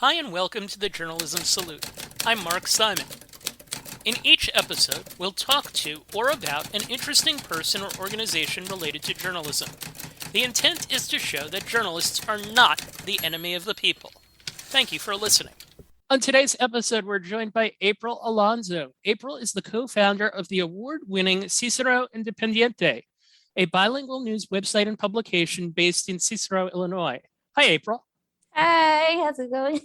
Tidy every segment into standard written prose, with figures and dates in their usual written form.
Hi and welcome to the Journalism Salute. I'm Mark Simon. In each episode, we'll talk to or about an interesting person or organization related to journalism. The intent is to show that journalists are not the enemy of the people. Thank you for listening. On today's episode, we're joined by April Alonso. April is the co-founder of the award-winning Cicero Independiente, a bilingual news website and publication based in Cicero, Illinois. Hi, April. Hi, how's it going?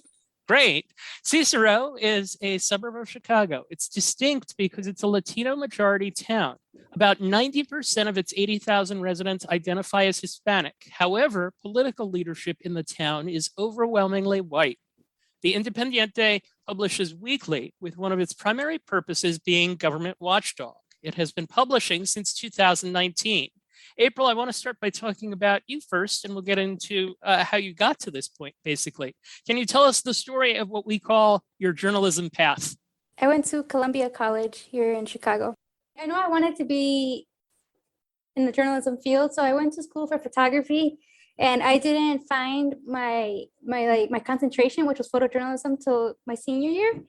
Great. Cicero is a suburb of Chicago. It's distinct because it's a Latino majority town. About 90% of its 80,000 residents identify as Hispanic. However, political leadership in the town is overwhelmingly white. The Independiente publishes weekly, with one of its primary purposes being government watchdog. It has been publishing since 2019. April, I want to start by talking about you first, and we'll get into how you got to this point, basically. Can you tell us the story of what we call your journalism path? I went to Columbia College here in Chicago. I know I wanted to be in the journalism field, so I went to school for photography, and I didn't find my concentration, which was photojournalism, till my senior year.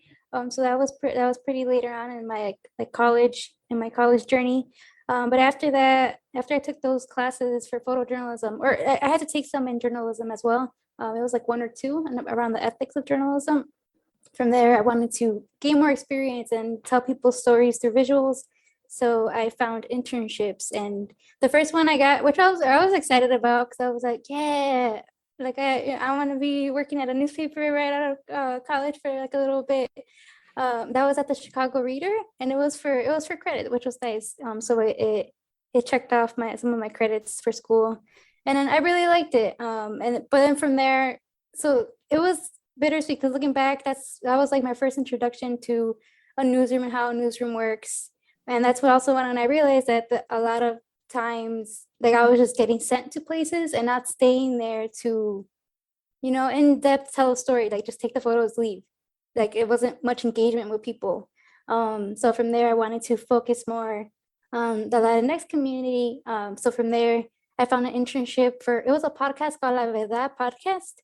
So that was pretty later on in my college journey. But after that, after I took those classes for photojournalism, or I had to take some in journalism as well. It was like one or two around the ethics of journalism. From there, I wanted to gain more experience and tell people stories through visuals. So I found internships, and the first one I got, which I was excited about, because I was like, yeah, like I want to be working at a newspaper right out of college for like a little bit. That was at the Chicago Reader, and it was for credit, which was nice. So it checked off some of my credits for school, and then I really liked it. But then from there, so it was bittersweet, because looking back, that was like my first introduction to a newsroom and how a newsroom works. And that's what also when I realized that a lot of times, like, I was just getting sent to places and not staying there to, in depth tell a story, like just take the photos, leave. Like, it wasn't much engagement with people. So from there, I wanted to focus more on the Latinx community. So from there, I found an internship it was a podcast called La Verdad podcast.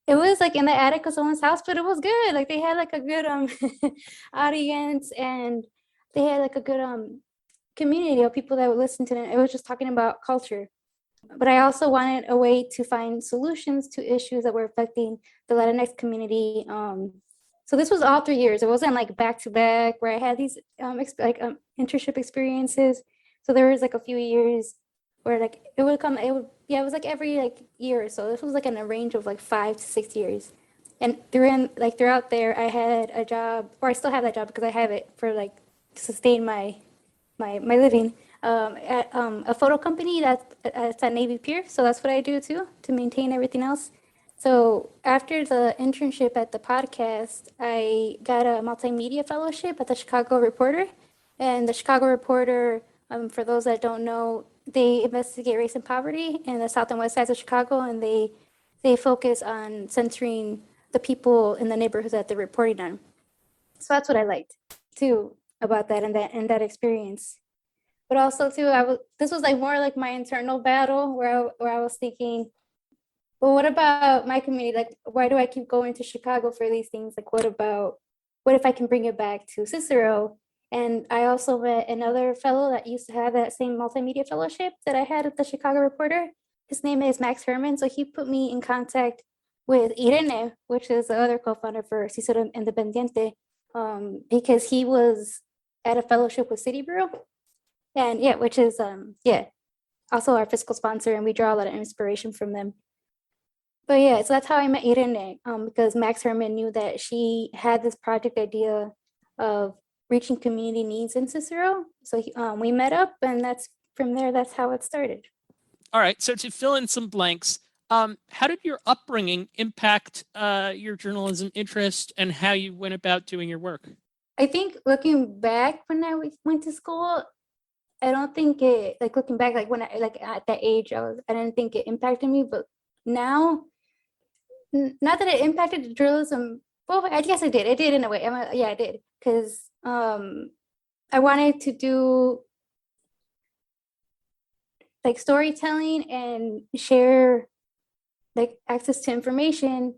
It was like in the attic of someone's house, but it was good. Like, they had like a good audience, and they had like a good community of people that would listen to them. It was just talking about culture. But I also wanted a way to find solutions to issues that were affecting the Latinx community. So this was all 3 years. It wasn't like back to back where I had these internship experiences. So there was like a few years where like it was like every like year or so. This was like in a range of like 5 to 6 years. And throughout there, I had a job, or I still have that job because I have it for like to sustain my living, at a photo company that's at Navy Pier. So that's what I do too, to maintain everything else. So after the internship at the podcast, I got a multimedia fellowship at the Chicago Reporter. And the Chicago Reporter, for those that don't know, they investigate race and poverty in the south and west sides of Chicago, and they focus on centering the people in the neighborhoods that they're reporting on. So that's what I liked too about that experience. But also too, this was like more like my internal battle where I was thinking, well, what about my community? Like, why do I keep going to Chicago for these things? Like, what if I can bring it back to Cicero? And I also met another fellow that used to have that same multimedia fellowship that I had at the Chicago Reporter. His name is Max Herman. So he put me in contact with Irene, which is the other co-founder for Cicero Independiente, because he was at a fellowship with City Bureau. And yeah, which is also our fiscal sponsor, and we draw a lot of inspiration from them. But yeah, so that's how I met Irene, because Max Herman knew that she had this project idea of reaching community needs in Cicero. So we met up, and that's how it started. All right. So to fill in some blanks, how did your upbringing impact your journalism interest and how you went about doing your work? I think looking back when I went to school, I don't think it, like, looking back, like when I, like at that age, I didn't think it impacted me, but now, not that it impacted the journalism. Well, I guess it did. It did in a way. Yeah, it did. Because I wanted to do like storytelling and share like access to information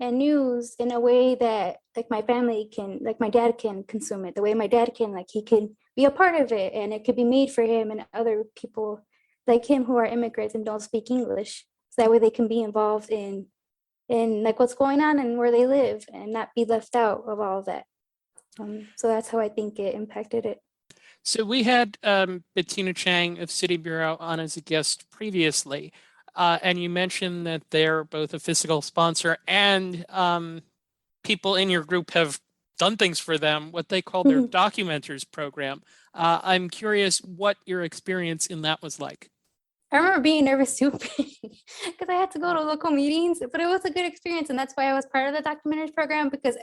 and news in a way that like my family can, like my dad can consume it, the way my dad can, like he can be a part of it, and it could be made for him and other people like him who are immigrants and don't speak English. So that way they can be involved in like what's going on and where they live and not be left out of all of that. So that's how I think it impacted it. So we had Bettina Chang of City Bureau on as a guest previously, and you mentioned that they're both a physical sponsor and people in your group have done things for them, what they call their documenters program. I'm curious what your experience in that was like. I remember being nervous too because I had to go to local meetings, but it was a good experience, and that's why I was part of the documenters program, because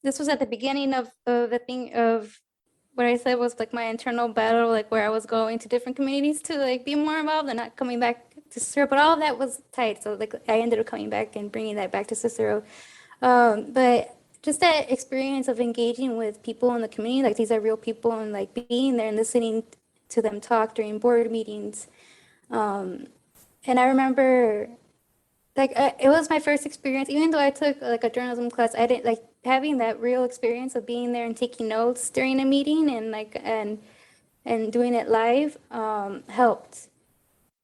this was at the beginning of the thing of what I said was like my internal battle, like where I was going to different communities to like be more involved and not coming back to Cicero, but all of that was tight. So like I ended up coming back and bringing that back to Cicero. But just that experience of engaging with people in the community, like these are real people, and like being there and listening to them talk during board meetings. And I remember like it was my first experience, even though I took like a journalism class, I didn't like having that real experience of being there and taking notes during a meeting and like and doing it live helped.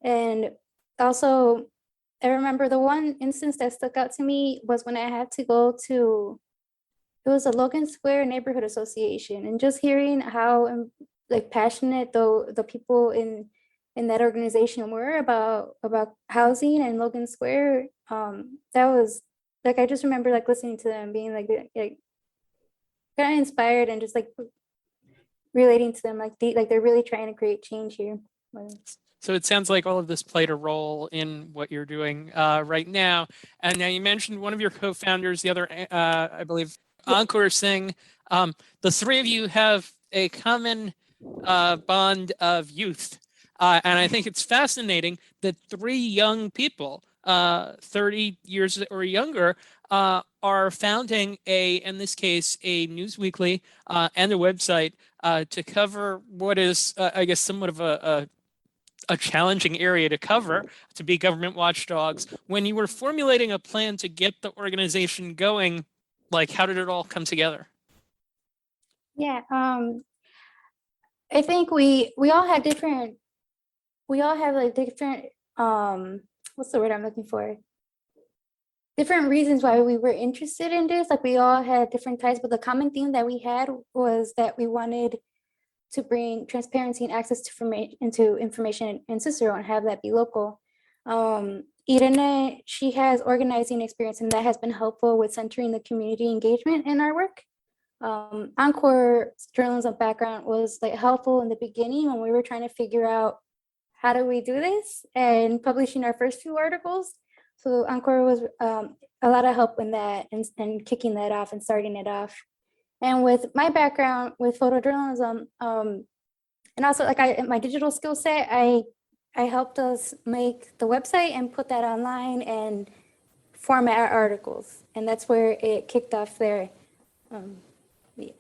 And also I remember the one instance that stuck out to me was when I had to go to, it was a Logan Square neighborhood association, and just hearing how like passionate the people in that organization were about housing and Logan Square. That was like, I just remember like listening to them being like kind of inspired and just like relating to them, like like they're really trying to create change here. So it sounds like all of this played a role in what you're doing right now. And now you mentioned one of your co-founders, the other, I believe, Ankur Singh. The three of you have a common bond of youth. And I think it's fascinating that three young people, 30 years or younger, are founding in this case, a news weekly and a website to cover what is, I guess, somewhat of a challenging area to cover, to be government watchdogs. When you were formulating a plan to get the organization going, like how did it all come together? Yeah, I think we all had different, we all have like different what's the word I'm looking for? Different reasons why we were interested in this. Like we all had different types, but the common theme that we had was that we wanted to bring transparency and access to information in Cicero and have that be local. Irene, she has organizing experience, and that has been helpful with centering the community engagement in our work. Encore's journalism background was like helpful in the beginning when we were trying to figure out how do we do this and publishing our first few articles. So Encore was a lot of help in that and kicking that off and starting it off. And with my background with photojournalism, and also like my digital skill set, I helped us make the website and put that online and format our articles. And that's where it kicked off there. Yeah.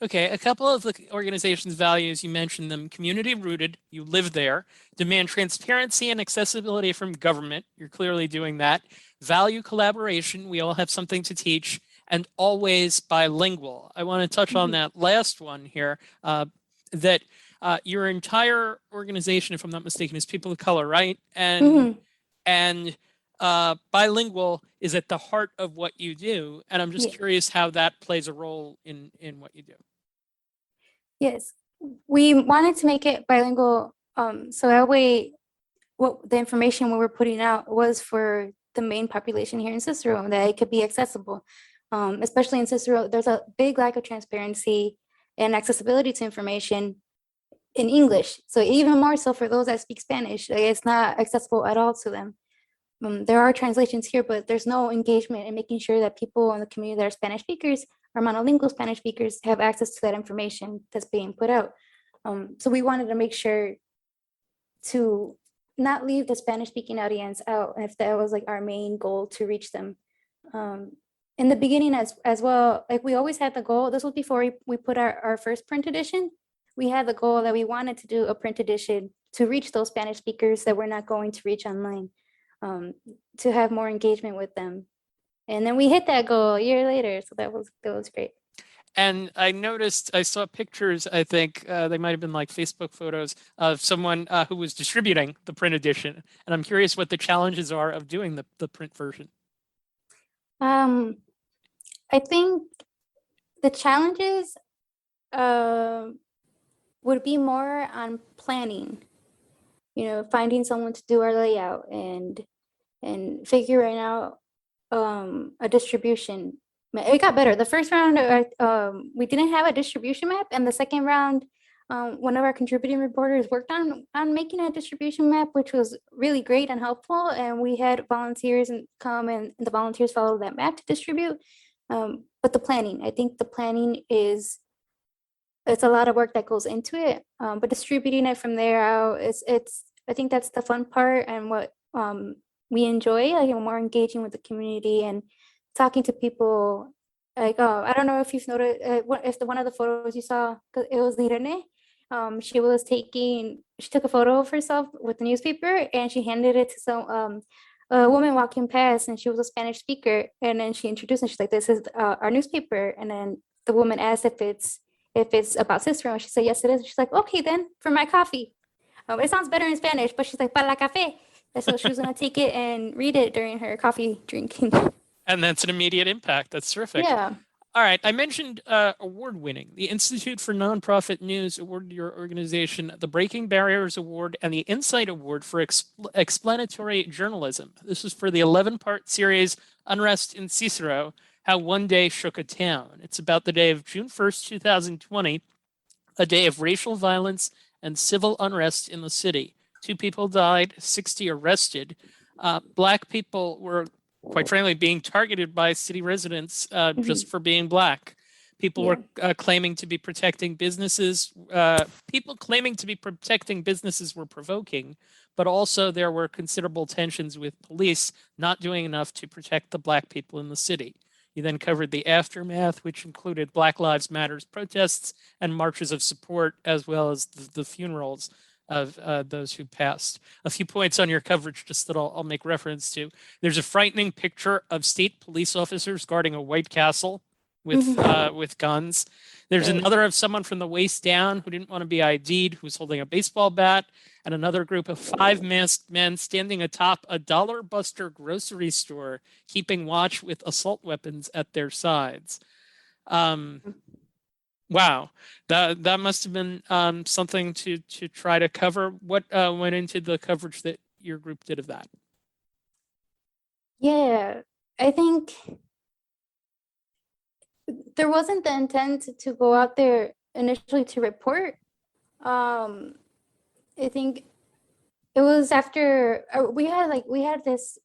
Okay, a couple of the organization's values, you mentioned them: community rooted, you live there; demand transparency and accessibility from government, you're clearly doing that; value collaboration, we all have something to teach; and always bilingual. I want to touch on that last one here, that your entire organization, if I'm not mistaken, is people of color, right? And bilingual is at the heart of what you do. And I'm just curious how that plays a role in what you do. Yes, we wanted to make it bilingual, so that way what the information we were putting out was for the main population here in Cicero, that it could be accessible. Especially in Cicero, there's a big lack of transparency and accessibility to information in English. So even more so for those that speak Spanish, like it's not accessible at all to them. There are translations here, but there's no engagement in making sure that people in the community that are Spanish speakers or monolingual Spanish speakers have access to that information that's being put out. So we wanted to make sure to not leave the Spanish speaking audience out, if that was like our main goal, to reach them. In the beginning as well, like we always had the goal, this was before we put our first print edition, we had the goal that we wanted to do a print edition to reach those Spanish speakers that we're not going to reach online, to have more engagement with them. And then we hit that goal a year later. So that was great. And I noticed, I saw pictures, I think they might have been like Facebook photos of someone who was distributing the print edition. And I'm curious what the challenges are of doing the print version. I think the challenges would be more on planning, finding someone to do our layout and figuring out a distribution. It got better. The first round, we didn't have a distribution map, and the second round, one of our contributing reporters worked on making a distribution map, which was really great and helpful. And we had volunteers come, and the volunteers followed that map to distribute. But the planning, I think the planning it's a lot of work that goes into it. But distributing it from there out, I think that's the fun part and what we enjoy, like more engaging with the community and talking to people. Like, I don't know if you've noticed, if one of the photos you saw, 'cause it was Irene. She took a photo of herself with the newspaper and she handed it to a woman walking past, and she was a Spanish speaker. And then she introduced and she's like, "This is our newspaper." And then the woman asked if it's about Cicero. And she said, "Yes, it is." And she's like, "Okay, then for my coffee." It sounds better in Spanish, but she's like, "Para la café." And so she was gonna take it and read it during her coffee drinking. And that's an immediate impact. That's terrific. Yeah. All right. I mentioned award winning. The Institute for Nonprofit News awarded your organization the Breaking Barriers Award and the Insight Award for explanatory journalism. This was for the 11-part series Unrest in Cicero, How One Day Shook a Town. It's about the day of June 1st, 2020, a day of racial violence and civil unrest in the city. 2 people died, 60 arrested. Black people were, quite frankly, being targeted by city residents just for being Black. People were claiming to be protecting businesses. People claiming to be protecting businesses were provoking, but also there were considerable tensions with police not doing enough to protect the Black people in the city. You then covered the aftermath, which included Black Lives Matters protests and marches of support, as well as the funerals of those who passed. A few points on your coverage just that I'll make reference to. There's a frightening picture of state police officers guarding a White Castle with guns. There's another of someone from the waist down who didn't want to be ID'd, who's holding a baseball bat, and another group of 5 masked men standing atop a Dollar Buster grocery store, keeping watch with assault weapons at their sides. Wow, that must have been something to try to cover. What went into the coverage that your group did of that? Yeah, I think there wasn't the intent to go out there initially to report. I think it was after we had this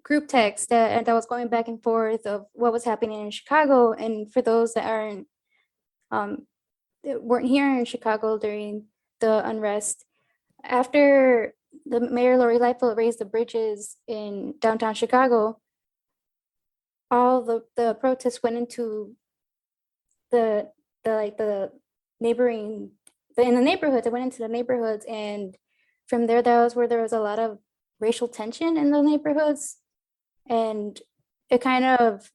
group text that was going back and forth of what was happening in Chicago. And for those that weren't here in Chicago during the unrest, after the Mayor Lori Lightfoot raised the bridges in downtown Chicago, all the protests went into the neighboring in the neighborhoods. It went into the neighborhoods, and from there, that was where there was a lot of racial tension in the neighborhoods, and it kind of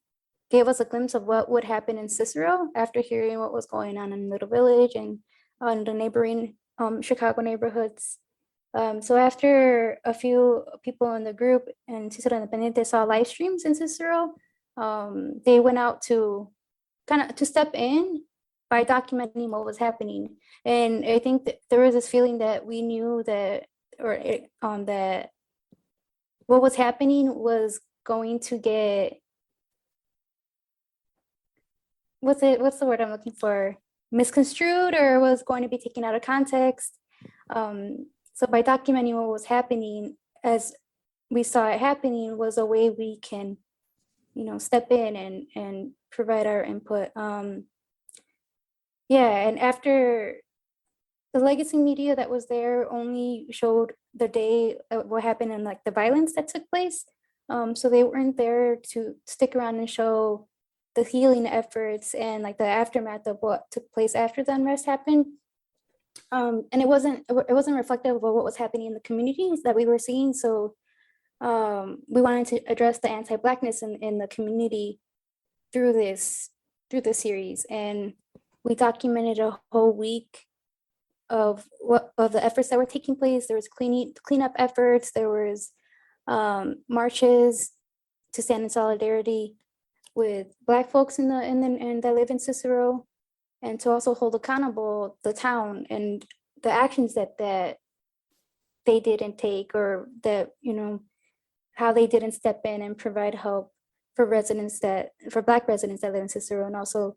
gave us a glimpse of what would happen in Cicero after hearing what was going on in Little Village and on the neighboring Chicago neighborhoods. So after a few people in the group and Cicero Independiente saw live streams in Cicero, they went out to step in by documenting what was happening. And I think that there was this feeling that we knew that, that what was happening was going to get, what's the word I'm looking for? Misconstrued, or was going to be taken out of context. So by documenting what was happening as we saw it happening was a way we can, step in and provide our input. And after the legacy media that was there only showed the day what happened and the violence that took place. So they weren't there to stick around and show the healing efforts and the aftermath of what took place after the unrest happened. And it wasn't reflective of what was happening in the communities that we were seeing. So we wanted to address the anti-Blackness in the community through this series, and we documented a whole week of the efforts that were taking place. There was cleanup efforts. There was marches to stand in solidarity with Black folks that live in Cicero, and to also hold accountable the town and the actions that they didn't take, or that, how they didn't step in and provide help for Black residents that live in Cicero, and also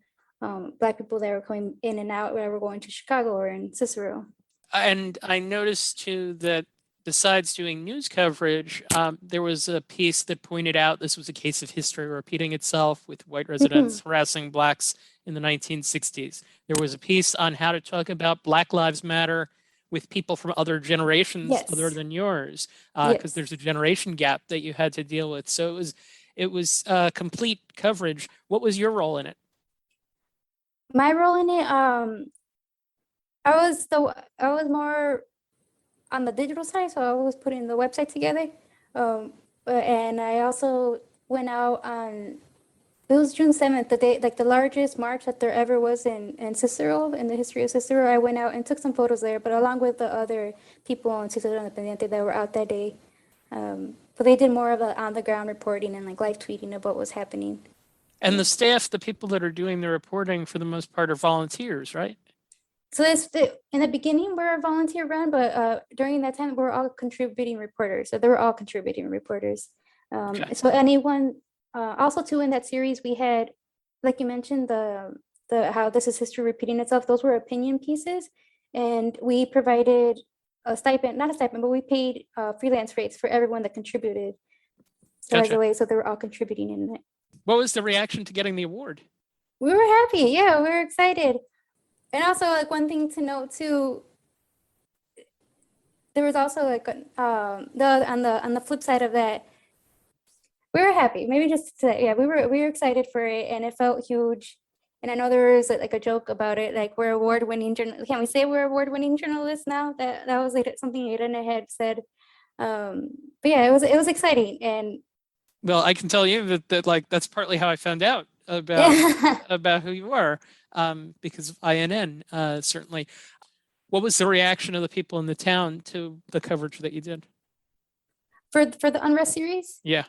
Black people that were coming in and out, whether we're going to Chicago or in Cicero. And I noticed too that besides doing news coverage, there was a piece that pointed out this was a case of history repeating itself, with white residents harassing Blacks in the 1960s. There was a piece on how to talk about Black Lives Matter with people from other generations other than yours, because there's a generation gap that you had to deal with. So it was complete coverage. What was your role in it? My role in it, I was more on the digital side, so I was putting the website together. And I also went out on, it was June 7th, the day, like the largest march that there ever was in Cicero, in the history of Cicero. I went out and took some photos there, but along with the other people in Cicero Independiente that were out that day. But they did more of the on the ground reporting and like live tweeting of what was happening. And the staff, the people that are doing the reporting for the most part are volunteers, right? So in the beginning, we're a volunteer run, but during that time, we're all contributing reporters. So they were all contributing reporters. Okay. So anyone, also too, in that series, we had, like you mentioned, the how this is history repeating itself. Those were opinion pieces, and we provided a stipend, not a stipend, but we paid freelance rates for everyone that contributed. So as a way, so they were all contributing in it. What was the reaction to getting the award? We were happy. Yeah, we were excited. And also, like, one thing to note too, there was also like on the flip side of that, we were happy. Maybe just to say, yeah, we were excited for it, and it felt huge. And I know there was like a joke about it, like we're award-winning journalists. Can we say we're award-winning journalists now? That was like something Irene had said. But yeah, it was exciting. And well, I can tell you that like that's partly how I found out about who you are, because of INN, certainly. What was the reaction of the people in the town to the coverage that you did? For the Unrest series? Yeah.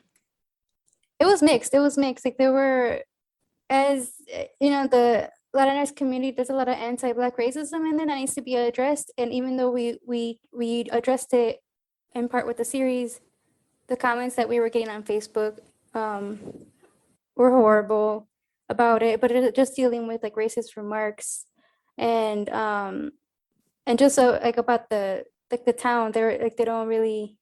It was mixed. Like there were, as the Latinx community, there's a lot of anti-Black racism in there that needs to be addressed. And even though we addressed it in part with the series, the comments that we were getting on Facebook were horrible about it. But it just dealing with like racist remarks, and just so like about the town, they're like they don't really,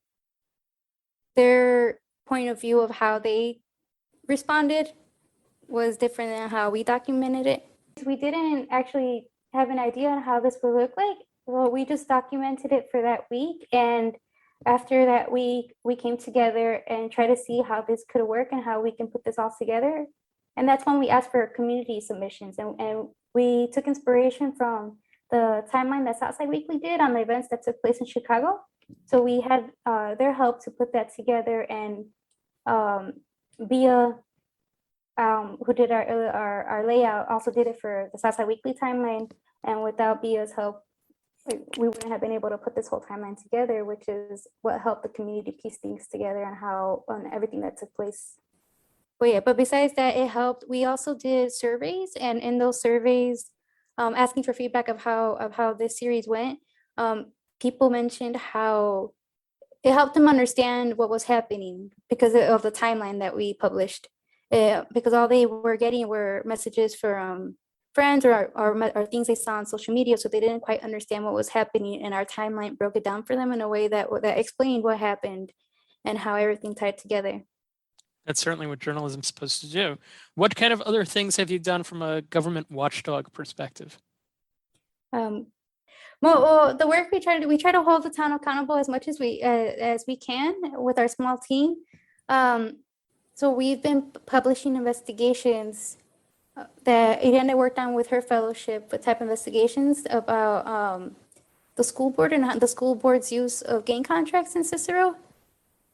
their point of view of how they responded was different than how we documented it. We didn't actually have an idea on how this would look like. Well, we just documented it for that week, and after that week, we came together and tried to see how this could work and how we can put this all together. And that's when we asked for community submissions, and we took inspiration from the timeline that Southside Weekly did on the events that took place in Chicago. So we had their help to put that together, and Bia, who did our layout, also did it for the Southside Weekly timeline. And without Bia's help, we wouldn't have been able to put this whole timeline together, which is what helped the community piece things together and how on everything that took place. But yeah, but besides that, it helped. We also did surveys, and in those surveys, asking for feedback of how this series went, people mentioned how it helped them understand what was happening because of the timeline that we published. Because all they were getting were messages from friends or things they saw on social media, so they didn't quite understand what was happening, and our timeline broke it down for them in a way that explained what happened and how everything tied together. That's certainly what journalism's supposed to do. What kind of other things have you done from a government watchdog perspective? Well, the work we try to hold the town accountable as much as we can with our small team. So we've been publishing investigations that Irene worked on with her fellowship, with type investigations about the school board and the school board's use of gang contracts in Cicero.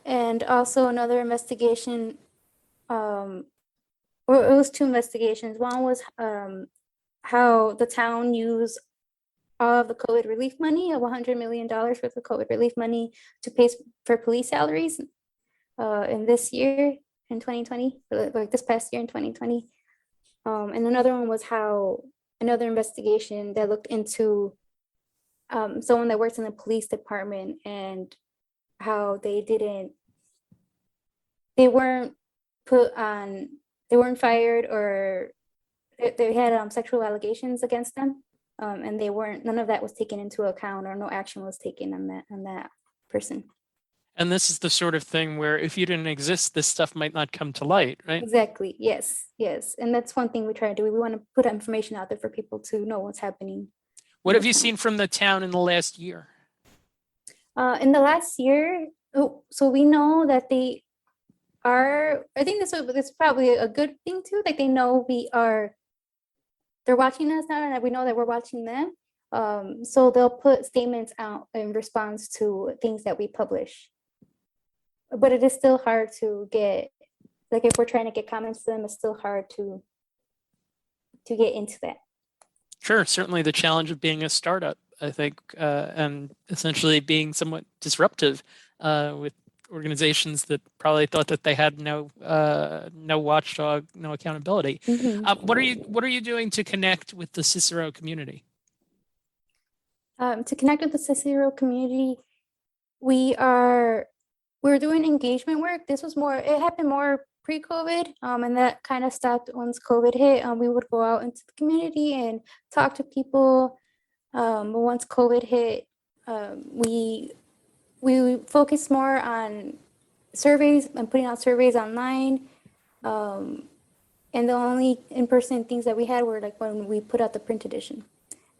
and also another investigation. Well, it was two investigations. One was how the town used all of the COVID relief money of $100 million worth of COVID relief money to pay for police salaries in this year in 2020, like this past year in 2020. And another one was how another investigation that looked into someone that works in the police department and how they weren't fired, or they had sexual allegations against them, and none of that was taken into account, or no action was taken on that person. And this is the sort of thing where if you didn't exist, this stuff might not come to light, right? Exactly. Yes. And that's one thing we try to do. We want to put information out there for people to know what's happening. What have you seen from the town in the last year? In the last year, so we know that they are, I think this is probably a good thing too, like they know they're watching us now, and we know that we're watching them. So they'll put statements out in response to things that we publish. But it is still hard to get, like if we're trying to get comments to them, it's still hard to get into that. Sure, certainly the challenge of being a startup, I think, and essentially being somewhat disruptive with organizations that probably thought that they had no watchdog, no accountability. Mm-hmm. What are you doing to connect with the Cicero community? To connect with the Cicero community, we're doing engagement work. It happened more pre-COVID, and that kind of stopped once COVID hit. We would go out into the community and talk to people. But once COVID hit, we focused more on surveys and putting out surveys online. And the only in-person things that we had were like when we put out the print edition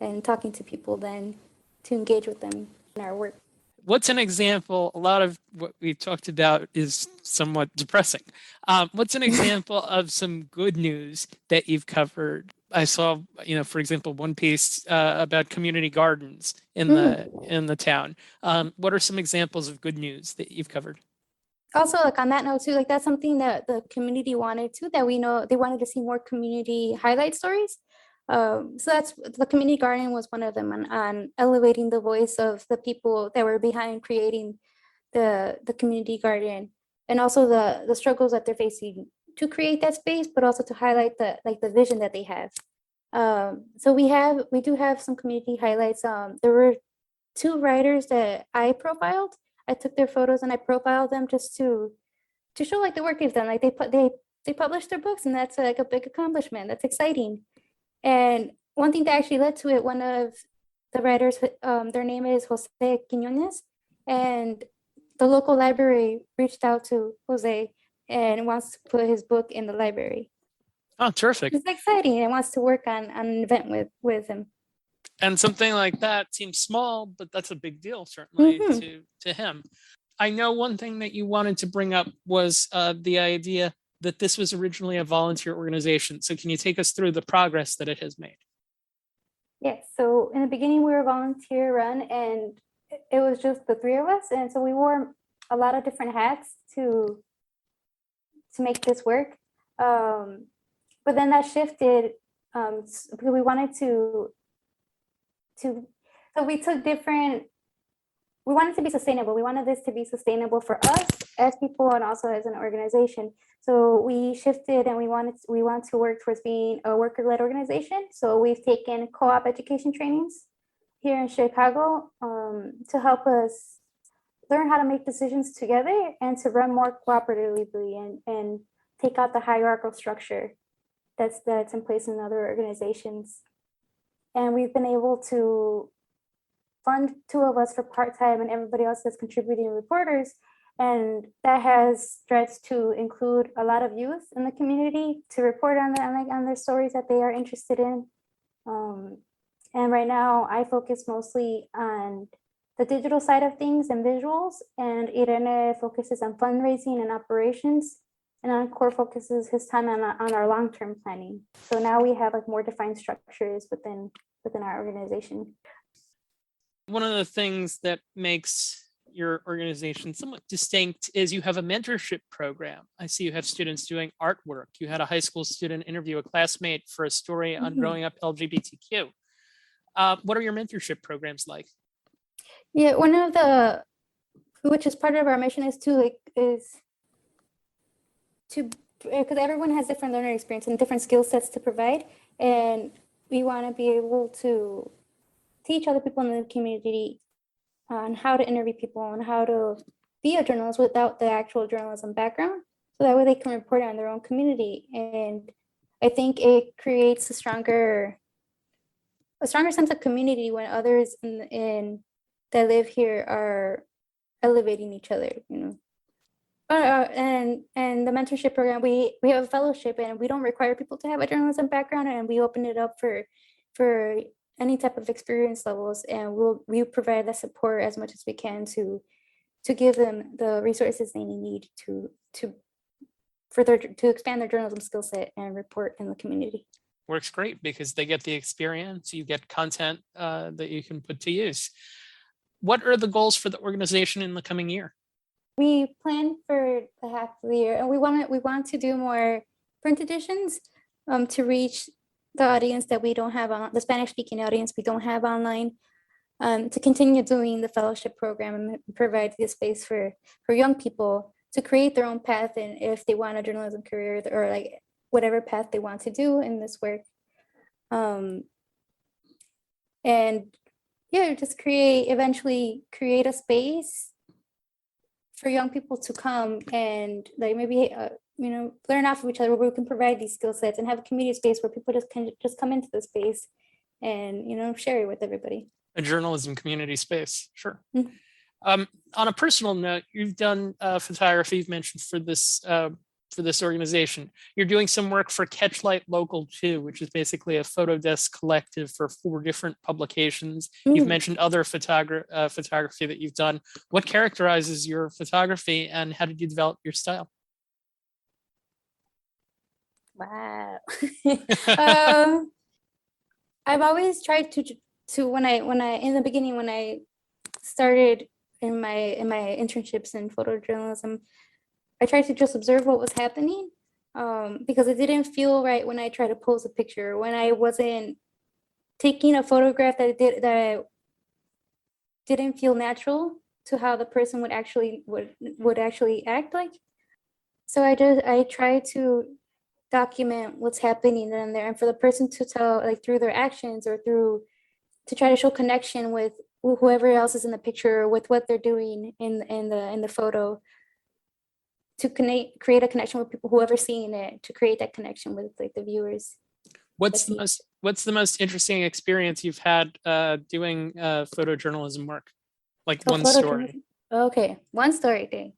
and talking to people then to engage with them in our work. What's an example? A lot of what we talked about is somewhat depressing. What's an example of some good news that you've covered? I saw, for example, one piece about community gardens in the town. What are some examples of good news that you've covered? Also, like on that note too, like that's something that the community wanted too, that we know they wanted to see more community highlight stories. So that's the community garden was one of them on elevating the voice of the people that were behind creating the community garden, and also the struggles that they're facing to create that space, but also to highlight the vision that they have. So we do have some community highlights. There were two writers that I profiled. I took their photos and I profiled them just to show like the work they've done. Like they published their books, and that's like a big accomplishment. That's exciting. And one thing that actually led to it, one of the writers, their name is Jose Quiñones, and the local library reached out to Jose and wants to put his book in the library. Oh, terrific. It's exciting, and wants to work on an event with him. And something like that seems small, but that's a big deal, certainly, to him. I know one thing that you wanted to bring up was the idea that this was originally a volunteer organization. So can you take us through the progress that it has made? Yes. So in the beginning, we were volunteer run, and it was just the three of us. And so we wore a lot of different hats to make this work. But then that shifted because we wanted so we wanted to be sustainable. We wanted this to be sustainable for us as people and also as an organization. So we shifted, and we want to work towards being a worker-led organization. So we've taken co-op education trainings here in Chicago to help us learn how to make decisions together and to run more cooperatively and take out the hierarchical structure that's in place in other organizations. And we've been able to fund two of us for part-time, and everybody else is contributing reporters. And that has stretched to include a lot of youth in the community to report on their stories that they are interested in. And right now I focus mostly on the digital side of things and visuals, and Irene focuses on fundraising and operations, and Encore focuses his time on our long-term planning. So now we have like more defined structures within our organization. One of the things that makes your organization somewhat distinct is you have a mentorship program. I see you have students doing artwork. You had a high school student interview a classmate for a story on growing up LGBTQ. What are your mentorship programs like? Yeah, one of the, which is part of our mission, is to because everyone has different learning experience and different skill sets to provide, and we want to be able to teach other people in the community on how to interview people and how to be a journalist without the actual journalism background, so that way they can report on their own community. And I think it creates a stronger sense of community when others that live here are elevating each other, you know. And the mentorship program, we have a fellowship, and we don't require people to have a journalism background, and we open it up for any type of experience levels, and we provide the support as much as we can to give them the resources they need to expand their journalism skill set and report in the community. Works great because they get the experience, you get content that you can put to use. What are the goals for the organization in the coming year? We plan for the half of the year, and we want to do more print editions to reach the audience that we don't have on, the Spanish speaking audience we don't have online, to continue doing the fellowship program and provide the space for young people to create their own path, and if they want a journalism career or like whatever path they want to do in this work. And yeah, just eventually create a space for young people to come and like maybe learn off of each other, where we can provide these skill sets and have a community space where people can just come into the space and share it with everybody. A journalism community space, sure. Mm-hmm. On a personal note, you've done photography, you've mentioned for this organization. You're doing some work for Catchlight Local 2, which is basically a photo desk collective for 4 different publications. You've mentioned other photography that you've done. What characterizes your photography, and how did you develop your style? Wow. I've always tried to when I in the beginning, when I started in my internships in photojournalism, I tried to just observe what was happening, because it didn't feel right when I tried to pose a picture, when I wasn't taking a photograph that didn't feel natural to how the person would actually act like. So I try to document what's happening in there, and for the person to tell, like through their actions or to try to show connection with whoever else is in the picture, or with what they're doing in the photo, to create a connection with people, whoever's seeing it, to create that connection with like the viewers. What's the most interesting experience you've had doing photojournalism work? Like one story. Okay, one story thing.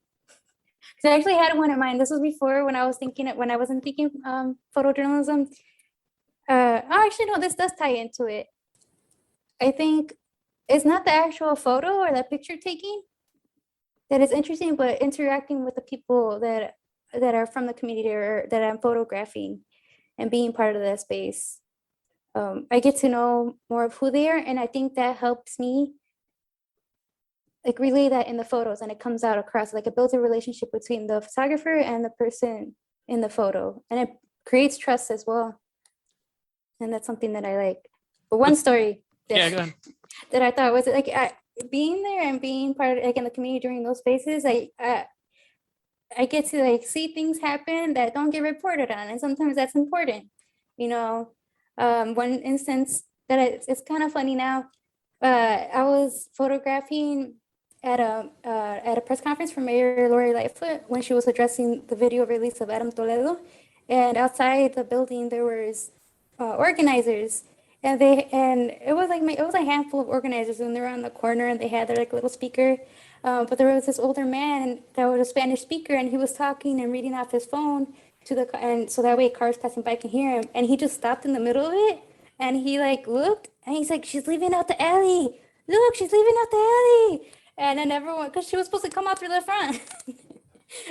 Because I actually had one in mind. This was before when I wasn't thinking photojournalism. Actually, no, this does tie into it. I think it's not the actual photo or the picture taking that is interesting, but interacting with the people that are from the community or that I'm photographing and being part of that space. I get to know more of who they are, and I think that helps me like relay that in the photos, and it comes out across, like it builds a relationship between the photographer and the person in the photo, and it creates trust as well. And that's something that I like. But one story that I thought was like being there and being part of, like, in the community during those spaces, I get to like see things happen that don't get reported on, and sometimes that's important. One instance that it's kind of funny now. I was photographing at a press conference for Mayor Lori Lightfoot when she was addressing the video release of Adam Toledo, and outside the building there was organizers. And it was a handful of organizers, and they were on the corner, and they had their like little speaker. But there was this older man that was a Spanish speaker, and he was talking and reading off his phone and so that way cars passing by can hear him. And he just stopped in the middle of it, and he like looked, and he's like, "She's leaving out the alley. Look, she's leaving out the alley." And then everyone, because she was supposed to come out through the front.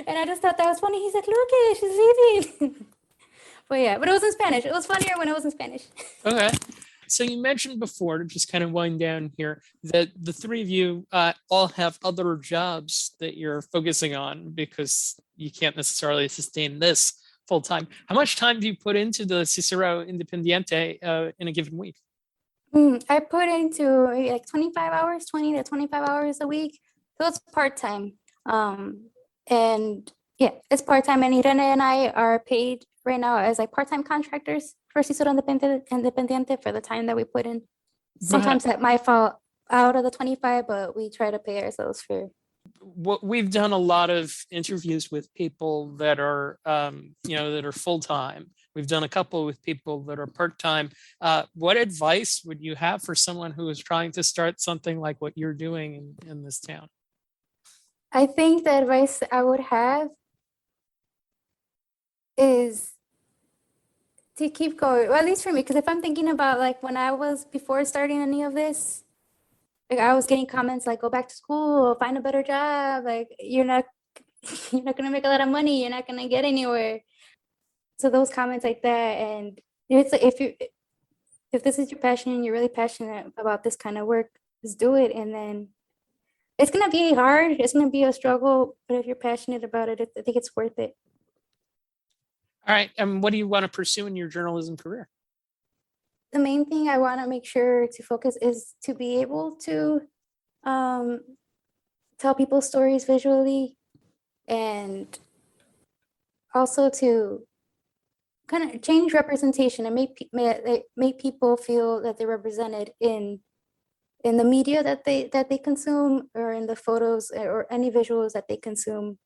And I just thought that was funny. He's like, "Look it, she's leaving." But it was in Spanish. It was funnier when it was in Spanish. Okay. right. So you mentioned before, to just kind of wind down here, that the three of you all have other jobs that you're focusing on because you can't necessarily sustain this full time. How much time do you put into the Cicero Independiente in a given week? I put into maybe like 25 hours, 20 to 25 hours a week. So it's part-time. And yeah, it's part-time. And Irene and I are paid right now as like part-time contractors for Cicero Independiente for the time that we put in. Sometimes that might fall out of the 25, but we try to pay ourselves for. What we've done a lot of interviews with people that are, that are full-time. We've done a couple with people that are part-time. What advice would you have for someone who is trying to start something like what you're doing in this town? I think the advice I would have is to keep going, well, at least for me, because if I'm thinking about like when I was before starting any of this, like I was getting comments like, go back to school, find a better job, like you're not gonna make a lot of money, you're not gonna get anywhere. So those comments like that, and it's like if this is your passion and you're really passionate about this kind of work, just do it. And then it's gonna be hard, it's gonna be a struggle, but if you're passionate about it, I think it's worth it. All right. And what do you want to pursue in your journalism career? The main thing I want to make sure to focus is to be able to tell people's stories visually, and also to kind of change representation and make people feel that they're represented in the media that they consume, or in the photos or any visuals that they consume,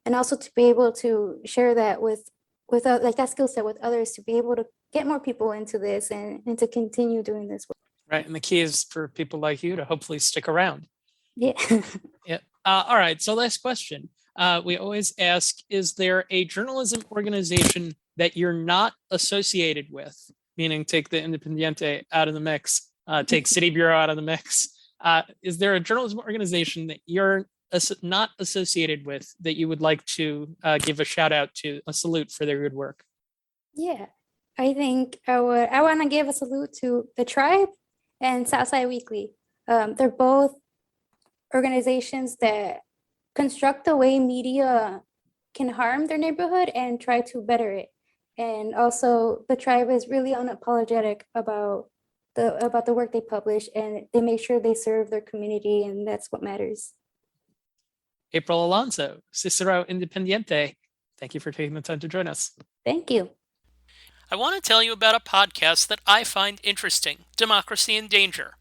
and also to be able to share that with like that skill set with others, to be able to get more people into this and to continue doing this work. Right. And the key is for people like you to hopefully stick around. Yeah. Yeah. All right. So last question. We always ask, is there a journalism organization that you're not associated with? Meaning take the Independiente out of the mix, take City Bureau out of the mix. Is there a journalism organization that you're not associated with that you would like to give a shout out to, a salute for their good work? Yeah, I think I want to give a salute to the Tribe and Southside Weekly. They're both organizations that construct the way media can harm their neighborhood and try to better it. And also the Tribe is really unapologetic about the work they publish, and they make sure they serve their community, and that's what matters. April Alonso, Cicero Independiente, thank you for taking the time to join us. Thank you. I want to tell you about a podcast that I find interesting, Democracy in Danger.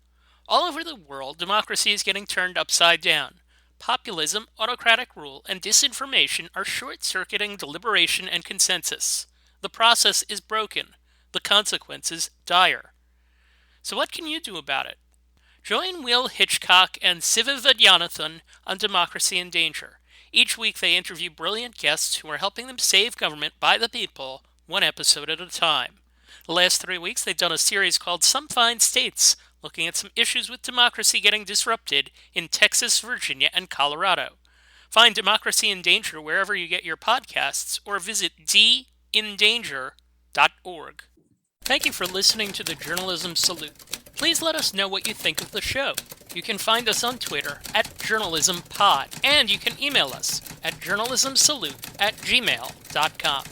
All over the world, democracy is getting turned upside down. Populism, autocratic rule, and disinformation are short-circuiting deliberation and consensus. The process is broken. The consequences dire. So what can you do about it? Join Will Hitchcock and Siva Vaidyanathan on Democracy in Danger. Each week they interview brilliant guests who are helping them save government by the people, one episode at a time. The last 3 weeks they've done a series called Some Fine States, looking at some issues with democracy getting disrupted in Texas, Virginia, and Colorado. Find Democracy in Danger wherever you get your podcasts, or visit dindanger.org. Thank you for listening to the Journalism Salute. Please let us know what you think of the show. You can find us on Twitter @JournalismPod, and you can email us at journalismsalute@gmail.com.